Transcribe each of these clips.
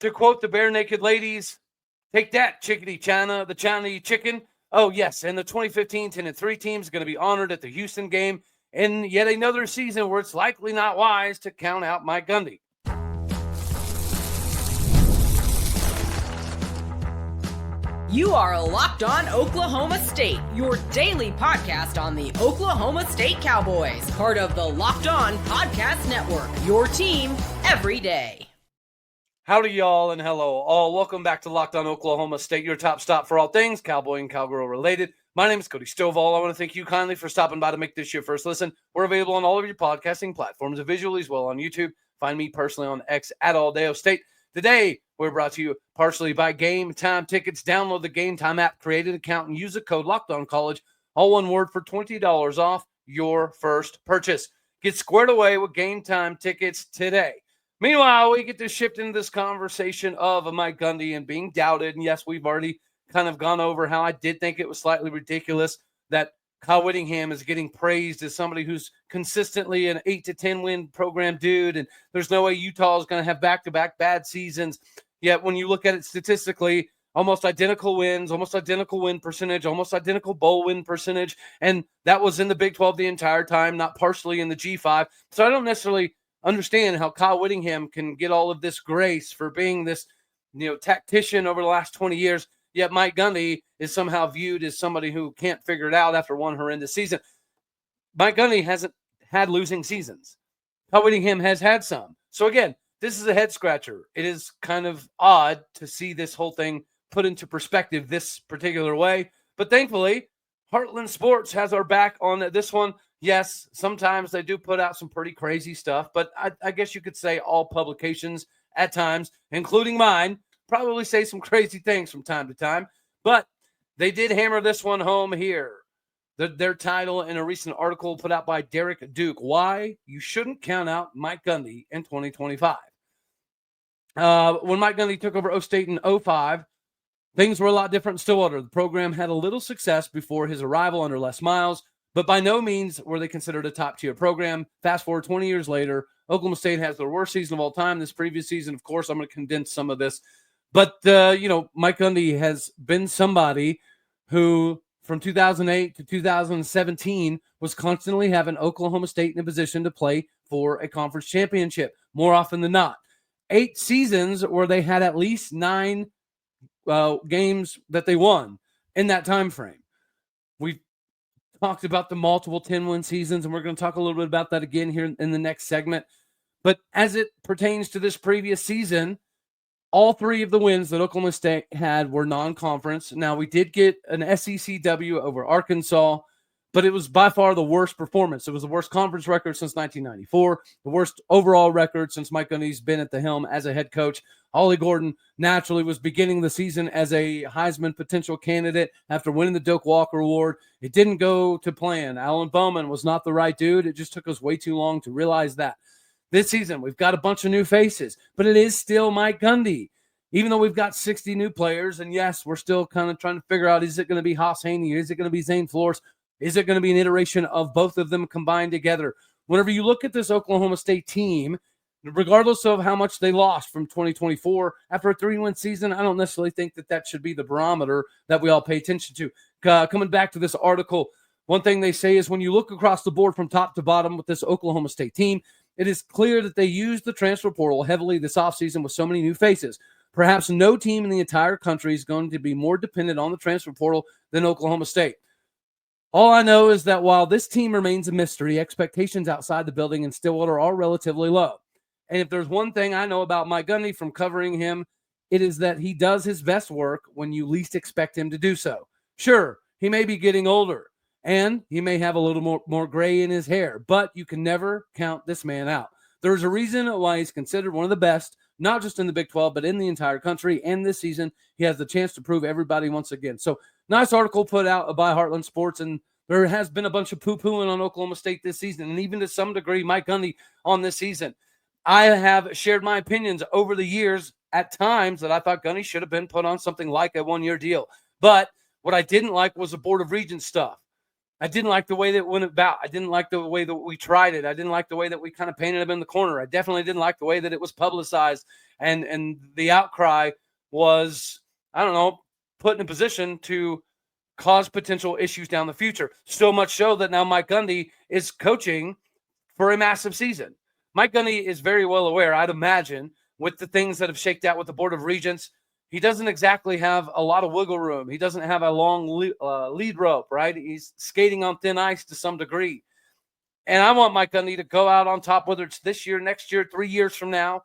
To quote the Bare Naked Ladies, take that, chickadee China, the Chinese chicken. Oh, yes, and the 2015 10-3 team is going to be honored at the Houston game in yet another season where it's likely not wise to count out Mike Gundy. You are Locked On Oklahoma State, your daily podcast on the Oklahoma State Cowboys, part of the Locked On Podcast Network, your team every day. Howdy, y'all, and hello, all. Welcome back to Locked On Oklahoma State, your top stop for all things Cowboy and Cowgirl related. My name is Cody Stovall. I want to thank you kindly for stopping by to make this your first listen. We're available on all of your podcasting platforms, visually as well on YouTube. Find me personally on X at Aldeo State. Today, we're brought to you partially by Game Time Tickets. Download the Game Time app, create an account, and use the code LOCKEDONCollege, all one word, for $20 off your first purchase. Get squared away with Game Time Tickets today. Meanwhile, we get to shift into this conversation of Mike Gundy and being doubted. And yes, we've already kind of gone over how I did think it was slightly ridiculous that Kyle Whittingham is getting praised as somebody who's consistently an 8 to 10 win program dude. And there's no way Utah is going to have back-to-back bad seasons. Yet when you look at it statistically, almost identical wins, almost identical win percentage, almost identical bowl win percentage. And that was in the Big 12 the entire time, not partially in the G5. So I don't necessarily understand how Kyle Whittingham can get all of this grace for being this, tactician over the last 20 years. Yet Mike Gundy is somehow viewed as somebody who can't figure it out after one horrendous season. Mike Gundy hasn't had losing seasons. Kyle Whittingham has had some. So again, this is a head scratcher. It is kind of odd to see this whole thing put into perspective this particular way. But thankfully, Heartland Sports has our back on this one. Yes, sometimes they do put out some pretty crazy stuff, but I guess you could say all publications at times, including mine, probably say some crazy things from time to time, but they did hammer this one home here. Their title in a recent article put out by Derek Duke, Why You Shouldn't Count Out Mike Gundy in 2025. When Mike Gundy took over O State in 2005, things were a lot different in Stillwater. The program had a little success before his arrival under Les Miles, but by no means were they considered a top-tier program. Fast forward 20 years later, Oklahoma State has their worst season of all time this previous season. Of course, I'm going to condense some of this. But, Mike Gundy has been somebody who, from 2008 to 2017, was constantly having Oklahoma State in a position to play for a conference championship, more often than not. 8 seasons where they had at least 9 games that they won in that time frame. We've talked about the multiple 10-win seasons, and we're going to talk a little bit about that again here in the next segment. But as it pertains to this previous season, all 3 of the wins that Oklahoma State had were non-conference. Now, we did get an SECW over Arkansas, but it was by far the worst performance. It was the worst conference record since 1994, the worst overall record since Mike Gundy's been at the helm as a head coach. Ollie Gordon naturally was beginning the season as a Heisman potential candidate after winning the Doak Walker Award. It didn't go to plan. Alan Bowman was not the right dude. It just took us way too long to realize that. This season, we've got a bunch of new faces, but it is still Mike Gundy. Even though we've got 60 new players, and yes, we're still kind of trying to figure out, is it going to be Haas Haney? Is it going to be Zane Flores? Is it going to be an iteration of both of them combined together? Whenever you look at this Oklahoma State team, regardless of how much they lost from 2024, after a 3-win season, I don't necessarily think that should be the barometer that we all pay attention to. Coming back to this article, one thing they say is when you look across the board from top to bottom with this Oklahoma State team, it is clear that they used the transfer portal heavily this offseason with so many new faces. Perhaps no team in the entire country is going to be more dependent on the transfer portal than Oklahoma State. All I know is that while this team remains a mystery, expectations outside the building in Stillwater are relatively low. And if there's one thing I know about Mike Gundy from covering him, it is that he does his best work when you least expect him to do so. Sure, he may be getting older, and he may have a little more gray in his hair, but you can never count this man out. There's a reason why he's considered one of the best, not just in the Big 12, but in the entire country. And this season, he has the chance to prove everybody once again. So, nice article put out by Heartland Sports, and there has been a bunch of poo-pooing on Oklahoma State this season, and even to some degree, Mike Gundy on this season. I have shared my opinions over the years at times that I thought Gundy should have been put on something like a one-year deal. But what I didn't like was the Board of Regents stuff. I didn't like the way that it went about. I didn't like the way that we tried it. I didn't like the way that we kind of painted him in the corner. I definitely didn't like the way that it was publicized, and the outcry was, I don't know, put in a position to cause potential issues down the future. So much so that now Mike Gundy is coaching for a massive season. Mike Gundy is very well aware, I'd imagine, with the things that have shaked out with the Board of Regents. He doesn't exactly have a lot of wiggle room. He doesn't have a long lead rope, right? He's skating on thin ice to some degree. And I want Mike Gundy to go out on top, whether it's this year, next year, 3 years from now.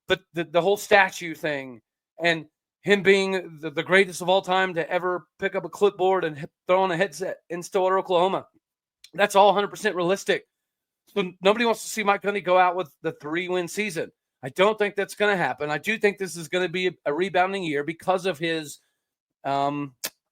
But the whole statue thing and him being the greatest of all time to ever pick up a clipboard and throw on a headset in Stillwater, Oklahoma, that's all 100% realistic. So nobody wants to see Mike Gundy go out with the 3-win season. I don't think that's going to happen. I do think this is going to be a rebounding year because of his,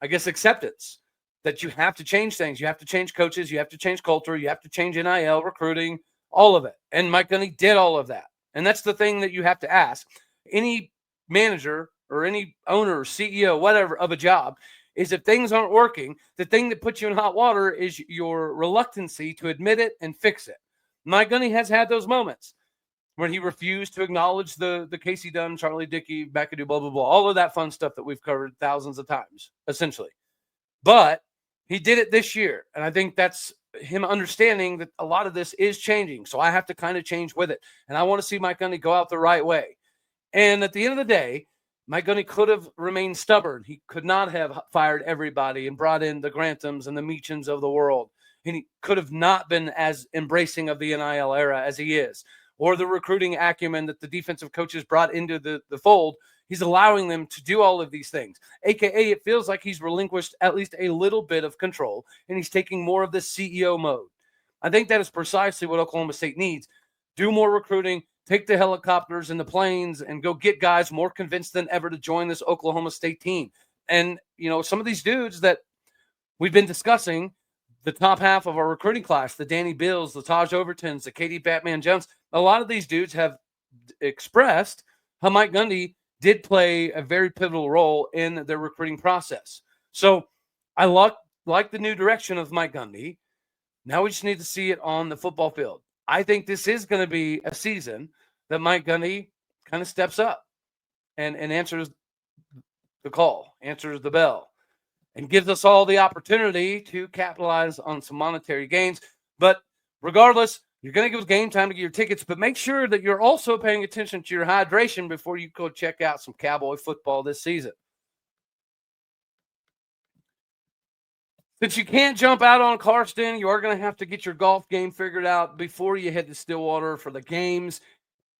acceptance that you have to change things. You have to change coaches. You have to change culture. You have to change NIL, recruiting, all of it. And Mike Gundy did all of that. And that's the thing that you have to ask. Any manager or any owner or CEO, whatever, of a job, is if things aren't working, the thing that puts you in hot water is your reluctancy to admit it and fix it. Mike Gundy has had those moments when he refused to acknowledge the Casey Dunn, Charlie Dickey, McAdoo, blah, blah, blah, all of that fun stuff that we've covered thousands of times, essentially. But he did it this year, and I think that's him understanding that a lot of this is changing, so I have to kind of change with it, and I want to see Mike Gundy go out the right way. And at the end of the day, Mike Gundy could have remained stubborn. He could not have fired everybody and brought in the Grantams and the Meachams of the world, and he could have not been as embracing of the NIL era as he is, or the recruiting acumen that the defensive coaches brought into the fold. He's allowing them to do all of these things, AKA it feels like he's relinquished at least a little bit of control, and he's taking more of the CEO mode. I think that is precisely what Oklahoma State needs. Do more recruiting, take the helicopters and the planes, and go get guys more convinced than ever to join this Oklahoma State team. And, some of these dudes that we've been discussing, the top half of our recruiting class, the Danny Bills, the Taj Overtons, the Katie Batman Jones, a lot of these dudes have expressed how Mike Gundy did play a very pivotal role in their recruiting process. So I like the new direction of Mike Gundy. Now we just need to see it on the football field. I think this is going to be a season that Mike Gundy kind of steps up and answers the call, answers the bell, and gives us all the opportunity to capitalize on some monetary gains. But regardless, you're going to give game time to get your tickets, but make sure that you're also paying attention to your hydration before you go check out some Cowboy football this season. Since you can't jump out on Carson, you are going to have to get your golf game figured out before you head to Stillwater for the games.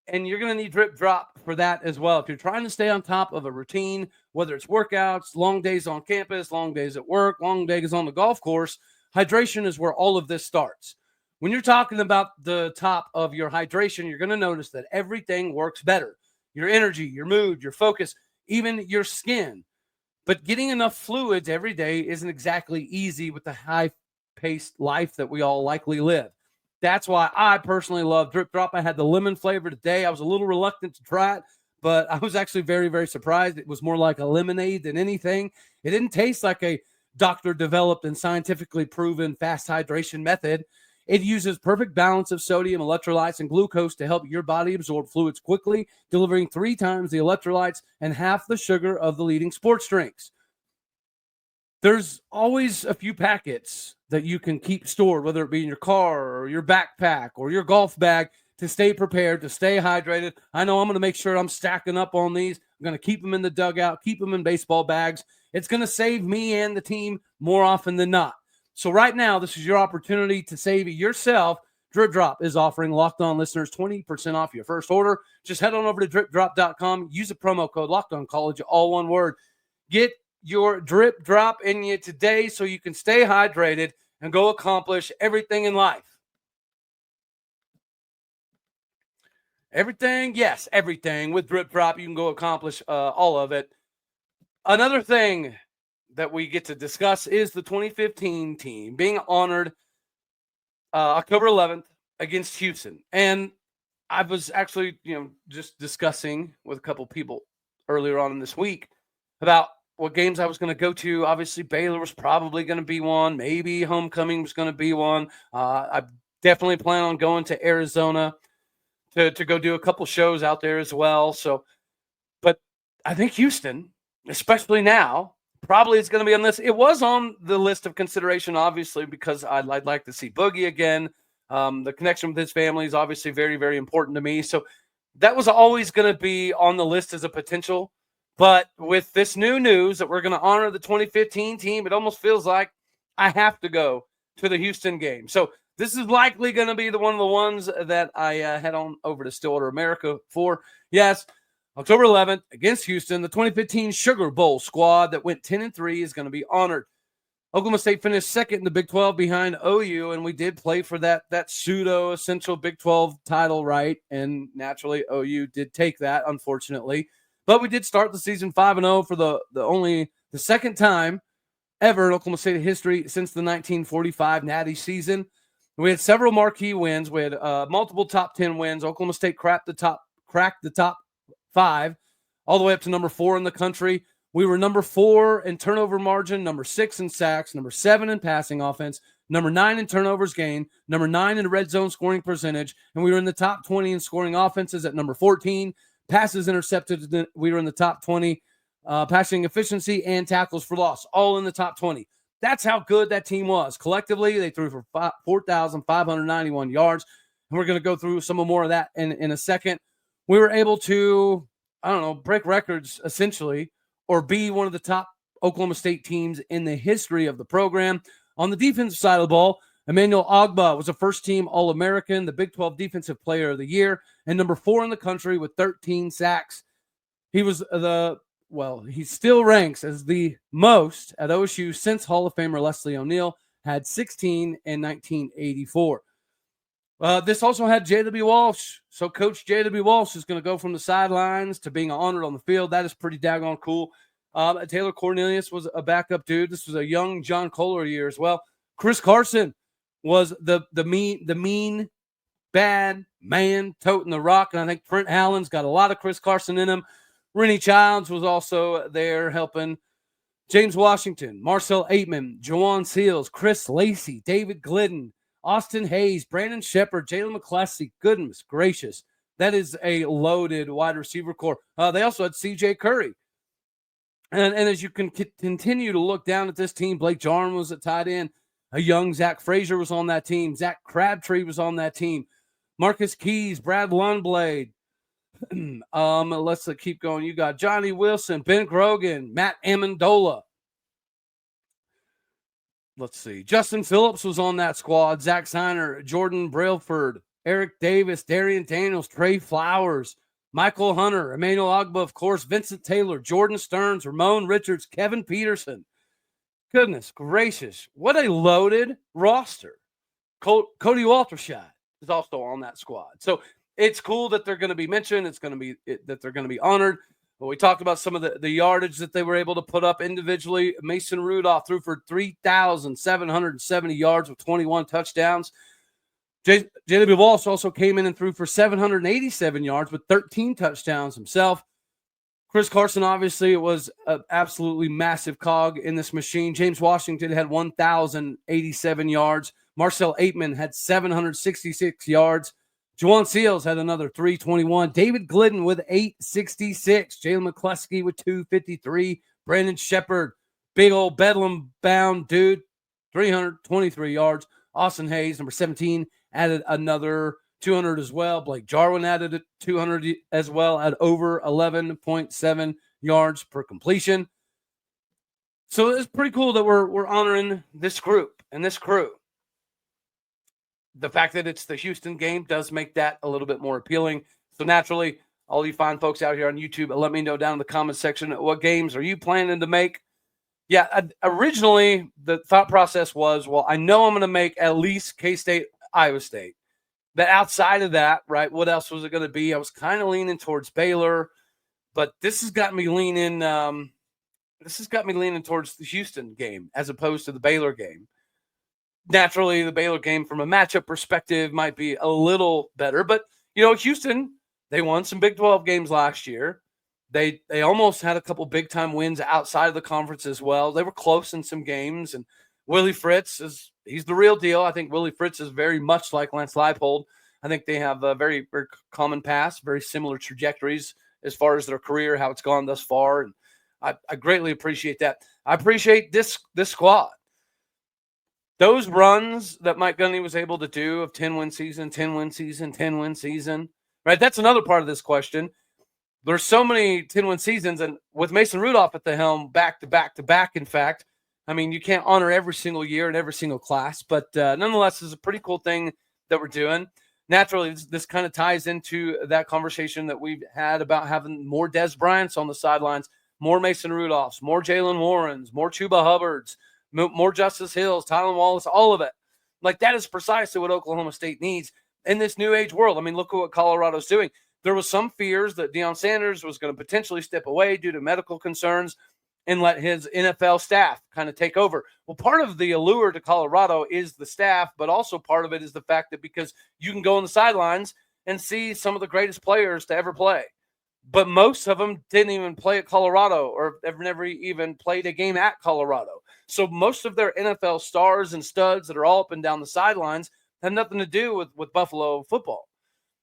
And you're going to need drip drop for that as well. If you're trying to stay on top of a routine, whether it's workouts, long days on campus, long days at work, long days on the golf course, hydration is where all of this starts. When you're talking about the top of your hydration, you're going to notice that everything works better. Your energy, your mood, your focus, even your skin. But getting enough fluids every day isn't exactly easy with the high-paced life that we all likely live. That's why I personally love Drip Drop. I had the lemon flavor today. I was a little reluctant to try it, but I was actually very, very surprised. It was more like a lemonade than anything. It didn't taste like a doctor-developed and scientifically proven fast hydration method. It uses perfect balance of sodium, electrolytes, and glucose to help your body absorb fluids quickly, delivering 3 times the electrolytes and half the sugar of the leading sports drinks. There's always a few packets that you can keep stored, whether it be in your car or your backpack or your golf bag, to stay prepared, to stay hydrated. I know I'm going to make sure I'm stacking up on these. I'm going to keep them in the dugout, keep them in baseball bags. It's going to save me and the team more often than not. So right now, this is your opportunity to save yourself. Drip Drop is offering Locked On listeners 20% off your first order. Just head on over to dripdrop.com. Use the promo code Locked On College, all one word. Get your Drip Drop in you today so you can stay hydrated and go accomplish everything in life. Everything, yes, everything. With Drip Drop, you can go accomplish all of it. Another thing that we get to discuss is the 2015 team being honored October 11th against Houston. And I was actually, just discussing with a couple people earlier on in this week about what games I was going to go to. Obviously, Baylor was probably going to be one. Maybe homecoming was going to be one. I definitely plan on going to Arizona to go do a couple shows out there as well. So, but I think Houston, especially now, probably is going to be on this. It was on the list of consideration, obviously, because I'd like to see Boogie again. The connection with his family is obviously very, very important to me. So that was always going to be on the list as a potential. But with this new news that we're going to honor the 2015 team, it almost feels like I have to go to the Houston game. So this is likely going to be one of the ones that I head on over to Stillwater, America for. Yes, October 11th against Houston, the 2015 Sugar Bowl squad that went 10-3 is going to be honored. Oklahoma State finished second in the Big 12 behind OU, and we did play for that pseudo-essential Big 12 title, right? And naturally, OU did take that, unfortunately. But we did start the season 5-0 for the second time ever in Oklahoma State history since the 1945 Natty season. We had several marquee wins. We had multiple top 10 wins. Oklahoma State cracked the top 5 all the way up to number 4 in the country. We were number 4 in turnover margin, number 6 in sacks, number 7 in passing offense, number 9 in turnovers gained, number 9 in red zone scoring percentage, and we were in the top 20 in scoring offenses at number 14. Passes intercepted, we were in the top 20. Passing efficiency and tackles for loss, all in the top 20. That's how good that team was. Collectively, they threw for 4,591 yards, and we're going to go through some more of that in a second. We were able to, break records, essentially, or be one of the top Oklahoma State teams in the history of the program. On the defensive side of the ball, Emmanuel Ogbah was a first-team All-American, the Big 12 Defensive Player of the Year, and number 4 in the country with 13 sacks. He was he still ranks as the most at OSU since Hall of Famer Leslie O'Neal had 16 in 1984. This also had J.W. Walsh. So Coach J.W. Walsh is going to go from the sidelines to being honored on the field. That is pretty daggone cool. Taylor Cornelius was a backup dude. This was a young John Kohler year as well. Chris Carson was the mean, bad man toting the rock. And I think Trent Allen's got a lot of Chris Carson in him. Rennie Childs was also there helping. James Washington, Marcel Aitman, Jawan Seals, Chris Lacey, David Glidden, Austin Hayes, Brandon Shepard, Jalen McCleskey. Goodness gracious. That is a loaded wide receiver core. They also had C.J. Curry. And as you can continue to look down at this team, Blake Jarman was at tight end. A young Zach Frazier was on that team. Zach Crabtree was on that team. Marcus Keys, Brad Lundblade. Let's keep going. You got Johnny Wilson, Ben Grogan, Matt Amendola. Let's see. Justin Phillips was on that squad. Zach Seiner, Jordan Brailford, Eric Davis, Darian Daniels, Trey Flowers, Michael Hunter, Emmanuel Ogbah, of course, Vincent Taylor, Jordan Stearns, Ramon Richards, Kevin Peterson. Goodness gracious. What a loaded roster. Cody Waltershot is also on that squad. So it's cool that they're going to be mentioned. It's going to be that they're going to be honored. But we talked about some of the yardage that they were able to put up individually. Mason Rudolph threw for 3,770 yards with 21 touchdowns. J.W. Walsh also came in and threw for 787 yards with 13 touchdowns himself. Chris Carson, obviously, was an absolutely massive cog in this machine. James Washington had 1,087 yards. Marcel Aitman had 766 yards. Jawan Seals had another 321. David Glidden with 866. Jalen McCleskey with 253. Brandon Shepard, big old Bedlam-bound dude, 323 yards. Austin Hayes, number 17, added another 200 as well. Blake Jarwin added 200 as well at over 11.7 yards per completion. So it's pretty cool that we're honoring this group and this crew. The fact that it's the Houston game does make that a little bit more appealing. So naturally, all you fine folks out here on YouTube, let me know down in the comment section, what games are you planning to make? Yeah, originally the thought process was, well, I know I'm going to make at least K-State, Iowa State. But outside of that, right, what else was it going to be? I was kind of leaning towards Baylor, but this has got me leaning towards the Houston game as opposed to the Baylor game. Naturally, the Baylor game from a matchup perspective might be a little better, but Houston, they won some Big 12 games last year. They almost had a couple big-time wins outside of the conference as well. They were close in some games, and Willie Fritz he's the real deal. I think Willie Fritz is very much like Lance Leipold. I think they have a very, very common past, very similar trajectories as far as their career, how it's gone thus far, and I greatly appreciate that. I appreciate this squad. Those runs that Mike Gundy was able to do of 10-win season, 10-win season, 10-win season, right? That's another part of this question. There's so many 10-win seasons, and with Mason Rudolph at the helm, back to back to back, in fact, I mean, you can't honor every single year and every single class, but nonetheless, it's a pretty cool thing that we're doing. Naturally, this kind of ties into that conversation that we've had about having more Des Bryants on the sidelines, more Mason Rudolphs, more Jalen Warrens, more Chuba Hubbards, more Justice Hills, Tylen Wallace, all of it. Like, that is precisely what Oklahoma State needs in this new age world. I mean, look at what Colorado's doing. There was some fears that Deion Sanders was going to potentially step away due to medical concerns and let his NFL staff kind of take over. Well, part of the allure to Colorado is the staff, but also part of it is the fact that because you can go on the sidelines and see some of the greatest players to ever play. But most of them didn't even play at Colorado or have never even played a game at Colorado. So most of their NFL stars and studs that are all up and down the sidelines have nothing to do with Buffalo football.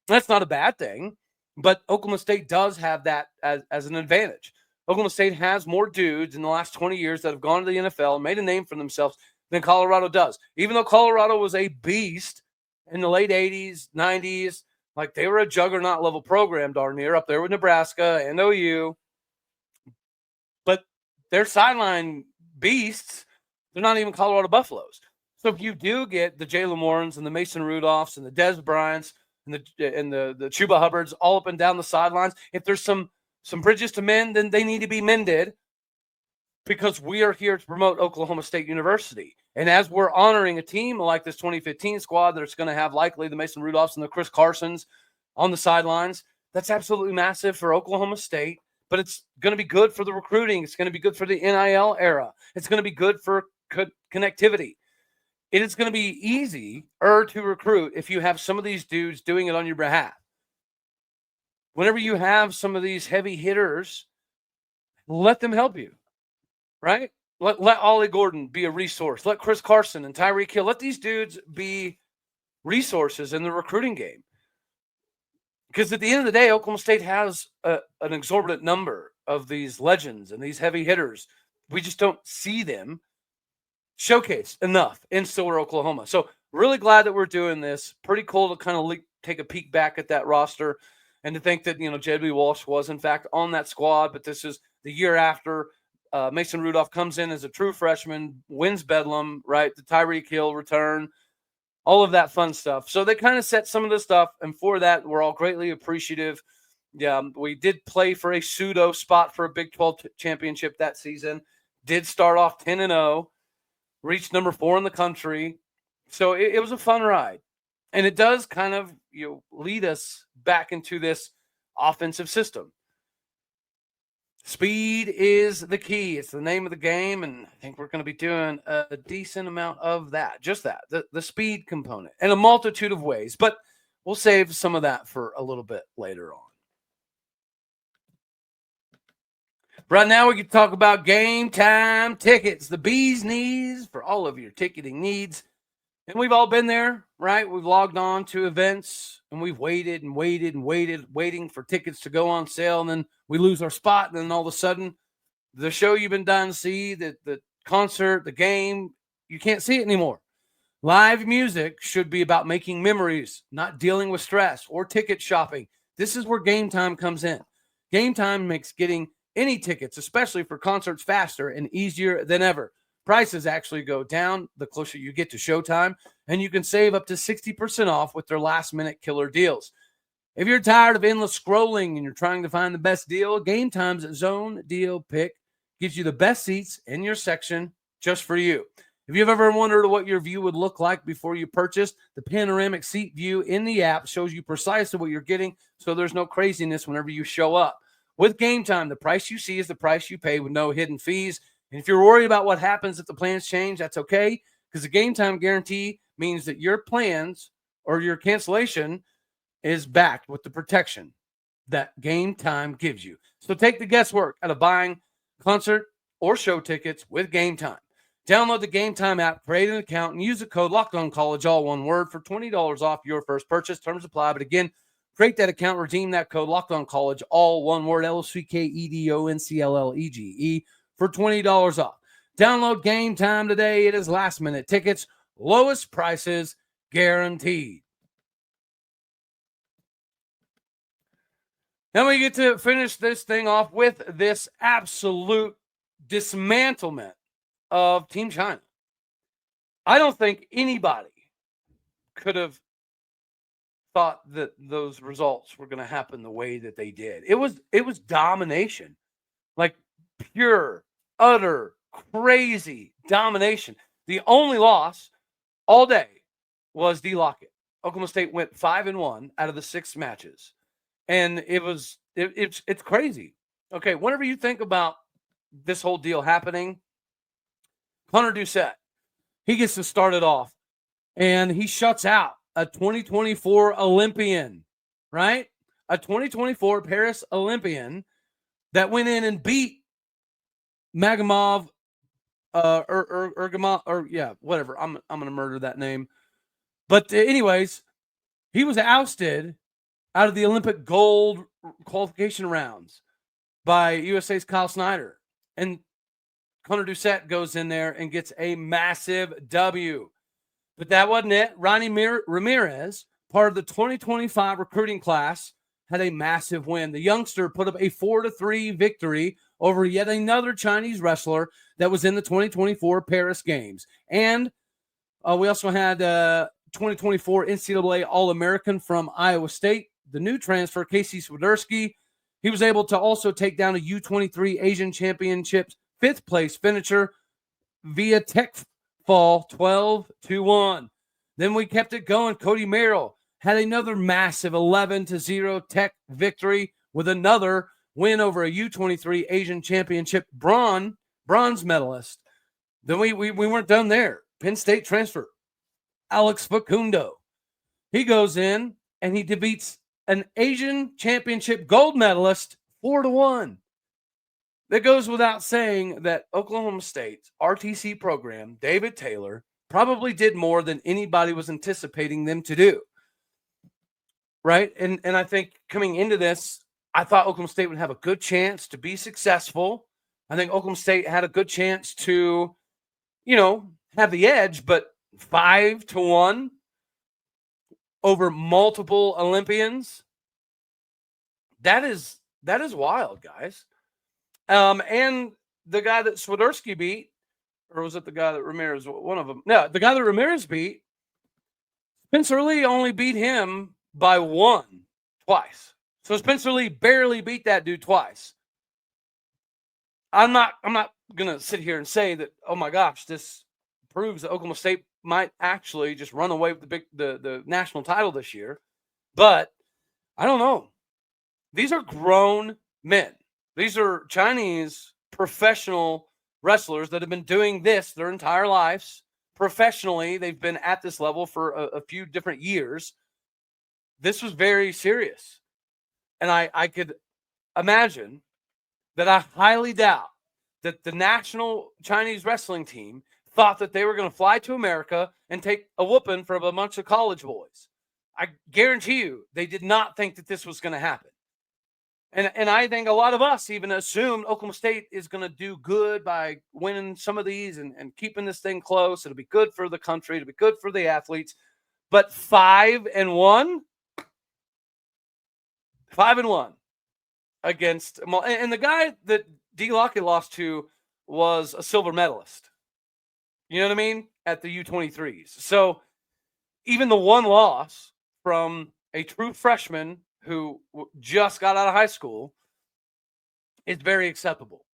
That's not a bad thing, but Oklahoma State does have that as an advantage. Oklahoma State has more dudes in the last 20 years that have gone to the NFL and made a name for themselves than Colorado does. Even though Colorado was a beast in the late 80s, 90s, like they were a juggernaut level program darn near up there with Nebraska and OU. But they're sideline beasts. They're not even Colorado Buffaloes. So if you do get the Jalen Warrens and the Mason Rudolphs and the Des Bryants and the Chuba Hubbards all up and down the sidelines, if there's some bridges to mend, then they need to be mended because we are here to promote Oklahoma State University. And as we're honoring a team like this 2015 squad that's going to have likely the Mason Rudolphs and the Chris Carsons on the sidelines, that's absolutely massive for Oklahoma State, but it's going to be good for the recruiting. It's going to be good for the NIL era. It's going to be good for connectivity. It is going to be easier to recruit if you have some of these dudes doing it on your behalf. Whenever you have some of these heavy hitters, let them help you, right? Let Ollie Gordon be a resource. Let Chris Carson and Tyreek Hill, let these dudes be resources in the recruiting game. Because at the end of the day, Oklahoma State has an exorbitant number of these legends and these heavy hitters. We just don't see them showcased enough in Stillwater, Oklahoma. So really glad that we're doing this. Pretty cool to kind of take a peek back at that roster. And to think that, J.B. Walsh was, in fact, on that squad, but this is the year after Mason Rudolph comes in as a true freshman, wins Bedlam, right? The Tyreek Hill return, all of that fun stuff. So they kind of set some of the stuff, and for that, we're all greatly appreciative. Yeah, we did play for a pseudo spot for a Big 12 championship that season. Did start off 10-0, reached number 4 in the country. So it was a fun ride. And it does kind of lead us back into this offensive system. Speed is the key. It's the name of the game, and I think we're going to be doing a decent amount of that. Just that, the speed component, in a multitude of ways. But we'll save some of that for a little bit later on. Right now, we can talk about Game Time Tickets, the bee's knees for all of your ticketing needs. And we've all been there, right? We've logged on to events and we've waited and waited and waited, waiting for tickets to go on sale. And then we lose our spot. And then all of a sudden, the show you've been dying to see, the concert, the game, you can't see it anymore. Live music should be about making memories, not dealing with stress or ticket shopping. This is where Game Time comes in. Game Time makes getting any tickets, especially for concerts, faster and easier than ever. Prices actually go down the closer you get to showtime, and you can save up to 60% off with their last-minute killer deals. If you're tired of endless scrolling and you're trying to find the best deal, Game Time's Zone Deal Pick gives you the best seats in your section just for you. If you've ever wondered what your view would look like before you purchased, the panoramic seat view in the app shows you precisely what you're getting, so there's no craziness whenever you show up. With Game Time, the price you see is the price you pay with no hidden fees. And if you're worried about what happens if the plans change, that's okay, because the Game Time guarantee means that your plans or your cancellation is backed with the protection that Game Time gives you. So take the guesswork out of buying concert or show tickets with Game Time. Download the Game Time app, create an account, and use the code LOCKEDONCollege, all one word, for $20 off your first purchase. Terms apply. But again, create that account, redeem that code LOCKEDONCollege, all one word, LOCKEDONCLLEGE, for $20 off. Download Game Time today. It is last-minute tickets, lowest prices guaranteed. Then we get to finish this thing off with this absolute dismantlement of Team China. I don't think anybody could have thought that those results were going to happen the way that they did. It was domination, like pure, utter, crazy domination. The only loss all day was D. Lockett. Oklahoma State went 5-1 out of the 6 matches. And it's crazy. Okay, whenever you think about this whole deal happening, Hunter Doucette, he gets to start it off, and he shuts out a 2024 Olympian, right? A 2024 Paris Olympian that went in and beat Magomov, whatever. I'm going to murder that name. But anyways, he was ousted out of the Olympic gold qualification rounds by USA's Kyle Snyder. And Hunter Doucette goes in there and gets a massive W. But that wasn't it. Ronnie Ramirez, part of the 2025 recruiting class, had a massive win. The youngster put up a 4-3 victory over yet another Chinese wrestler that was in the 2024 Paris Games. And we also had 2024 NCAA All-American from Iowa State, the new transfer, Casey Swiderski. He was able to also take down a U23 Asian Championships 5th place finisher via tech fall 12-1. Then we kept it going. Cody Merrill had another massive 11-0 tech victory with another win over a U23 Asian Championship bronze medalist. Then we weren't done there. Penn State transfer Alex Facundo. He goes in and he defeats an Asian Championship gold medalist 4-1. That goes without saying that Oklahoma State's RTC program, David Taylor, probably did more than anybody was anticipating them to do. Right? And I think coming into this, I thought Oklahoma State would have a good chance to be successful. I think Oklahoma State had a good chance to, have the edge, but 5-1 over multiple Olympians. That is wild, guys. And the guy that Swiderski beat, or was it the guy that Ramirez, one of them? No, the guy that Ramirez beat, Spencer Lee only beat him by 1 twice. So Spencer Lee barely beat that dude twice. I'm not going to sit here and say that, oh my gosh, this proves that Oklahoma State might actually just run away with the national title this year. But I don't know. These are grown men. These are Chinese professional wrestlers that have been doing this their entire lives. Professionally, they've been at this level for a few different years. This was very serious. And I could imagine that I highly doubt that the national Chinese wrestling team thought that they were going to fly to America and take a whooping from a bunch of college boys. I guarantee you they did not think that this was going to happen. And I think a lot of us even assumed Oklahoma State is going to do good by winning some of these and keeping this thing close. It'll be good for the country. It'll be good for the athletes. But 5-1 against, and the guy that D. Lockett lost to was a silver medalist. You know what I mean? At the U23s. So even the one loss from a true freshman who just got out of high school is very acceptable.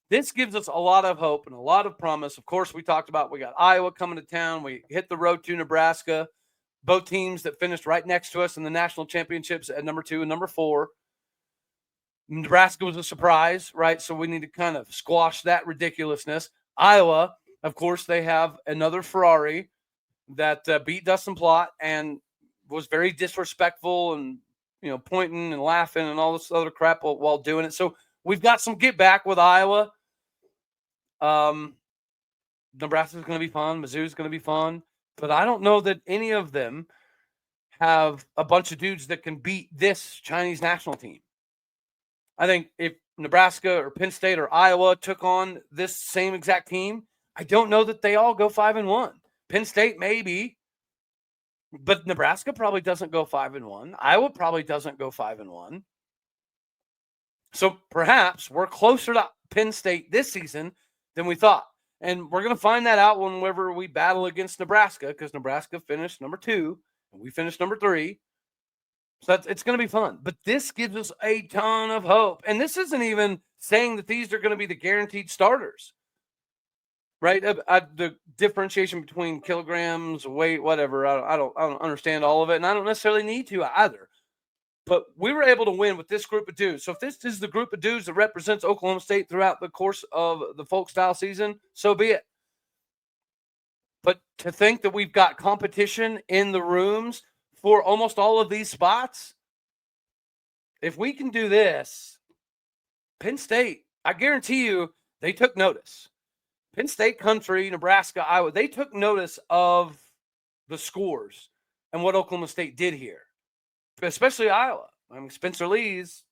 This gives us a lot of hope and a lot of promise. Of course, we talked about, we got Iowa coming to town. We hit the road to Nebraska, both teams that finished right next to us in the national championships at number 2 and number 4. Nebraska was a surprise, right? So we need to kind of squash that ridiculousness. Iowa, of course, they have another Ferrari that beat Dustin Plott and was very disrespectful and, pointing and laughing and all this other crap while doing it. So we've got some get back with Iowa. Nebraska's going to be fun. Mizzou's going to be fun. But I don't know that any of them have a bunch of dudes that can beat this Chinese national team. I think if Nebraska or Penn State or Iowa took on this same exact team, I don't know that they all go 5-1. Penn State maybe, but Nebraska probably doesn't go 5-1. Iowa probably doesn't go 5-1. So perhaps we're closer to Penn State this season than we thought. And we're going to find that out whenever we battle against Nebraska, because Nebraska finished number 2 and we finished number 3. So it's going to be fun. But this gives us a ton of hope. And this isn't even saying that these are going to be the guaranteed starters, right? The differentiation between kilograms, weight, whatever, I don't understand all of it. And I don't necessarily need to either. But we were able to win with this group of dudes. So if this is the group of dudes that represents Oklahoma State throughout the course of the folk-style season, so be it. But to think that we've got competition in the rooms for almost all of these spots, if we can do this, Penn State, I guarantee you, they took notice. Penn State country, Nebraska, Iowa, they took notice of the scores and what Oklahoma State did here, especially Iowa. I mean, Spencer Lee's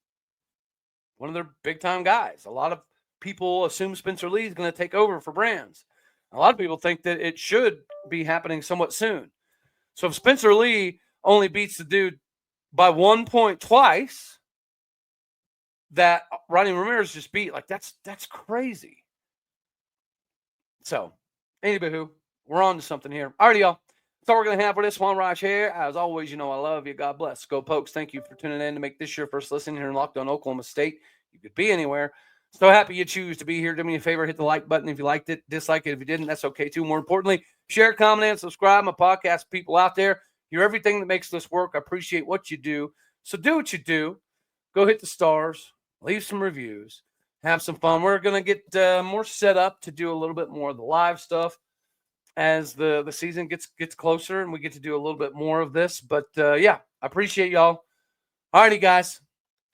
one of their big-time guys. A lot of people assume Spencer Lee is going to take over for Brands. A lot of people think that it should be happening somewhat soon. So if Spencer Lee only beats the dude by 1 point twice that Rodney Ramirez just beat, like that's crazy. So, anywho, we're on to something here. All right, y'all. That's all we're going to have for this one right here. As always, you know I love you. God bless. Go Pokes. Thank you for tuning in to make this your first listen here in Locked On Oklahoma State. You could be anywhere. So happy you choose to be here. Do me a favor. Hit the like button if you liked it. Dislike it if you didn't. That's okay, too. More importantly, share, comment, and subscribe. My podcast people out there. You're everything that makes this work. I appreciate what you do. So do what you do. Go hit the stars. Leave some reviews. Have some fun. We're going to get more set up to do a little bit more of the live stuff as the season gets closer and we get to do a little bit more of this. But, yeah, I appreciate y'all. All righty, guys.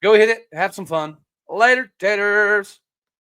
Go hit it. Have some fun. Later, taters.